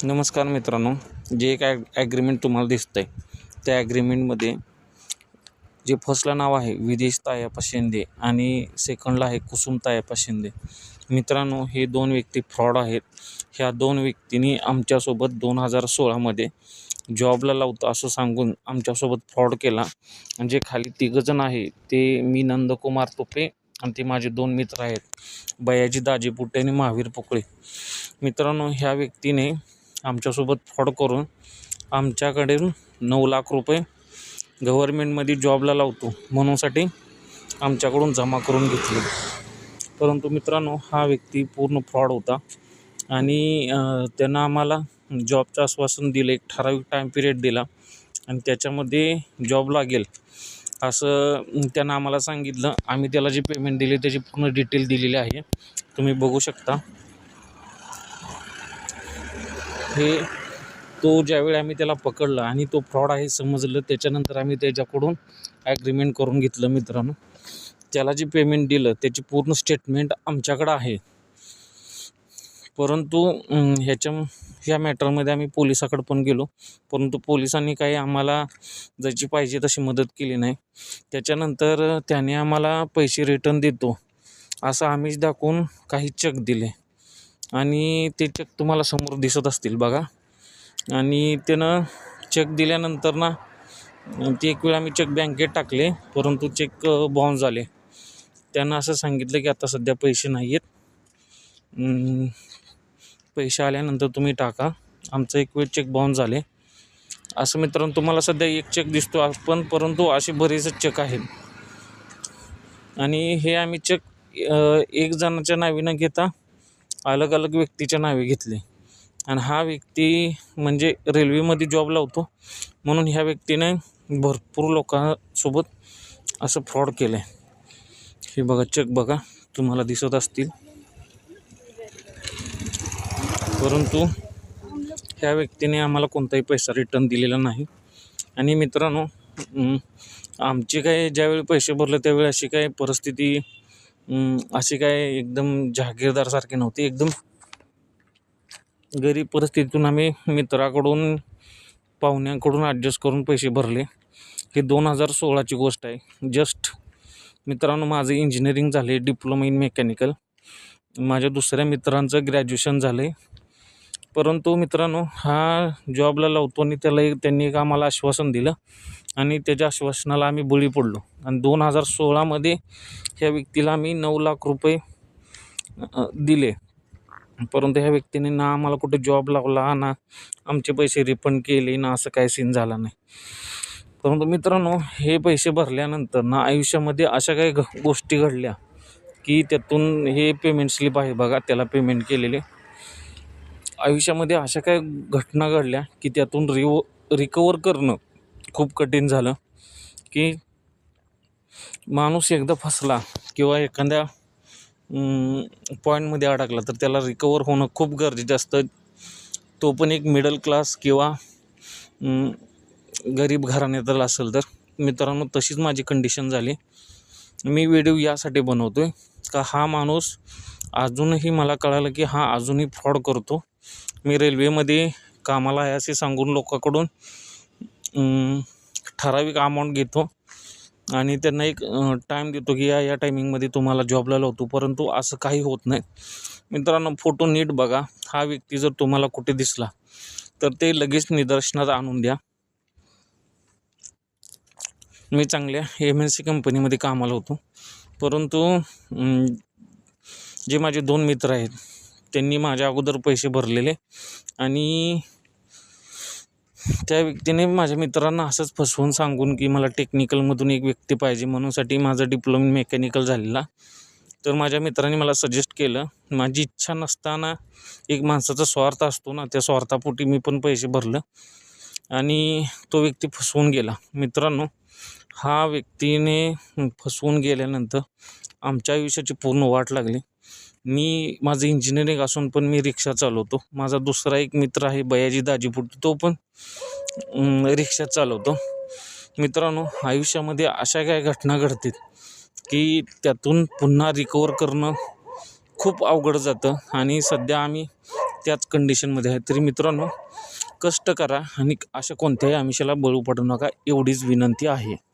नमस्कार मित्रांनो, जे एक ॲग्रीमेंट तुम्हाला दिसतंय त्या ॲग्रीमेंटमध्ये जे फर्स्टला नाव आहे विदेश तायप्पा शिंदे आणि सेकंडला आहे कुसुम तायप्पा शिंदे. मित्रांनो, हे दोन व्यक्ती फ्रॉड आहेत. ह्या दोन व्यक्तींनी आमच्यासोबत 2016मध्ये जॉबला लावतो असं सांगून आमच्यासोबत फ्रॉड केला. आणि जे खाली तिघंजण आहे ते मी नंदकुमार तुपे आणि ते माझे दोन मित्र आहेत बयाजी दाजी पुट्टे आणि महावीर पोकळे. मित्रांनो, ह्या व्यक्तीने आमच्यासोबत फ्रॉड करून आमच्याकडून 9 लाख रुपये गव्हर्मेंटमध्ये जॉबला लावतो म्हणूनसाठी आमच्याकडून जमा करून घेतले. परंतु मित्रांनो, हा व्यक्ती पूर्ण फ्रॉड होता आणि त्यानं आम्हाला जॉबचं आश्वासन दिलं, एक ठराविक टाईम पिरियड दिला आणि त्याच्यामध्ये जॉब लागेल असं त्यानं आम्हाला सांगितलं. आम्ही त्याला जे पेमेंट दिले त्याची पूर्ण डिटेल दिलेली आहे, तुम्ही बघू शकता. हे तो ज्यावेळी आम्ही त्याला पकडलं आणि तो फ्रॉड आहे समजलं, त्याच्यानंतर आम्ही त्याच्याकडून ॲग्रीमेंट करून घेतलं. मित्रांनो, त्याला जे पेमेंट दिलं त्याची पूर्ण स्टेटमेंट आमच्याकडं आहे. परंतु ह्या मॅटरमध्ये आम्ही पोलिसाकडे पण गेलो, परंतु पोलिसांनी काही आम्हाला जशी पाहिजे तशी मदत केली नाही. त्याच्यानंतर त्याने आम्हाला पैसे रिटर्न देतो असं आम्हीच दाखवून काही चेक दिले आणि ते चेक तुम्हाला समोर दिसत असतील बघा. आणि त्यानं चेक दिल्यानंतर ना ते एक वेळ आम्ही चेक बँकेत टाकले, परंतु चेक बाउन्स झाले. त्यानं असं सांगितलं की आता सध्या पैसे नाही आहेत, पैसे आल्यानंतर तुम्ही टाका. आमचं एक वेळ चेक बाउन्स झाले असं. मित्रांनो, तुम्हाला सध्या एक चेक दिसतो आपण, परंतु असे बरेच चेक आहेत. आणि हे आम्ही चेक एक जणाच्या नावे न घेता अलग अलग व्यक्तीच्या नावे घेतले. आणि हा व्यक्ती म्हणजे रेल्वेमध्ये जॉब लावतो म्हणून ह्या व्यक्तीने भरपूर लोकांसोबत असं फ्रॉड केलं आहे. हे बघा, चेक बघा, तुम्हाला दिसत असतील. परंतु ह्या व्यक्तीने आम्हाला कोणताही पैसा रिटर्न दिलेला नाही. आणि मित्रांनो, आमचे काय ज्यावेळी पैसे भरले त्यावेळी अशी काय परिस्थिती अशी काय एकदम जहागीरदारसारखी नव्हती. एकदम गरीब परिस्थितीतून आम्ही मित्राकडून पाहुण्यांकडून ॲडजस्ट करून पैसे भरले. ही 2016ची गोष्ट आहे. जस्ट मित्रांनो, माझं इंजिनिअरिंग झाले, डिप्लोमा इन मेकॅनिकल. माझ्या दुसऱ्या मित्रांचं ग्रॅज्युएशन झालं आहे. परंतु मित्रांनो, हा जॉबला लावतो आणि त्यांनी एक आम्हाला आश्वासन दिलं आणि त्याच्या आश्वासनाला आम्ही बळी पडलो. आणि 2016मध्ये ह्या व्यक्तीला आम्ही 9 लाख रुपये दिले. परंतु ह्या व्यक्तीने ना आम्हाला कुठे जॉब लावला, ना आमचे पैसे रिफंड केले, ना असं काय सीन झाला नाही. परंतु मित्रांनो, हे पैसे भरल्यानंतर ना आयुष्यामध्ये अशा काही गोष्टी घडल्या की त्यातून हे पेमेंट स्लिप आहे बघा, त्याला पेमेंट केलेले. आयुष्यामध्ये अशा काही घटना घडल्या की त्यातून रिकवर करणं खूप कठीण झालं. की माणूस एकदा फसला किंवा एखाद्या पॉईंटमध्ये अडकला तर त्याला रिकवर होणं खूप गरजेचं असतं. तो पण एक मिडल क्लास किंवा गरीब घराण्यातला असेल तर. मित्रांनो, तशीच माझी कंडिशन झाली. मी व्हिडिओ यासाठी बनवतो आहे का हा माणूस अजूनही मला कळालं की हा अजूनही फ्रॉड करतो. मी रेल्वेमध्ये कामाला आहे असे सांगून लोकांकडून ठराविक अमाऊंट घेतो आणि त्यांना एक टाईम देतो की या टायमिंगमध्ये तुम्हाला जॉबला लावतो, परंतु असं काही होत नाही. मित्रांनो, फोटो नीट बघा. हा व्यक्ती जर तुम्हाला कुठे दिसला तर ते लगेच निदर्शनात आणून द्या. मी चांगल्या MNC कंपनीमध्ये कामाला होतो, परंतु जे माझे दोन मित्र आहेत त्यांनी माझ्या अगोदर पैसे भरलेले आणि त्या व्यक्तीने माझ्या मित्रांना असंच फसवून सांगून की मला टेक्निकलमधून एक व्यक्ती पाहिजे म्हणूनसाठी माझं डिप्लोमा मेकॅनिकल झालेला. तर माझ्या मित्रांनी मला सजेस्ट केलं. माझी इच्छा नसताना एक माणसाचा स्वार्थ असतो ना, त्या स्वार्थापोटी मी पण पैसे भरलं आणि तो व्यक्ती फसवून गेला. मित्रांनो, हा व्यक्तीने फसवून गेल्यानंतर आमच्या आयुष्याची पूर्ण वाट लागली. माझं इंजिनिअरिंग असून पण मी रिक्षा चालवतो. माझा दुसरा एक मित्र आहे बयाजी दाजी पुट्टे, तो पण रिक्षा चालवतो. मित्रांनो, आयुष्यामध्ये अशा काय घटना घडतात की त्यातून पुन्हा रिकवर करणं खूप अवघड जातं. आणि सध्या आम्ही त्याच कंडिशनमध्ये आहे. तरी मित्रांनो, कष्ट करा आणि अशा कोणत्याही आमिषाला बळी पडू नका, एवढीच विनंती आहे.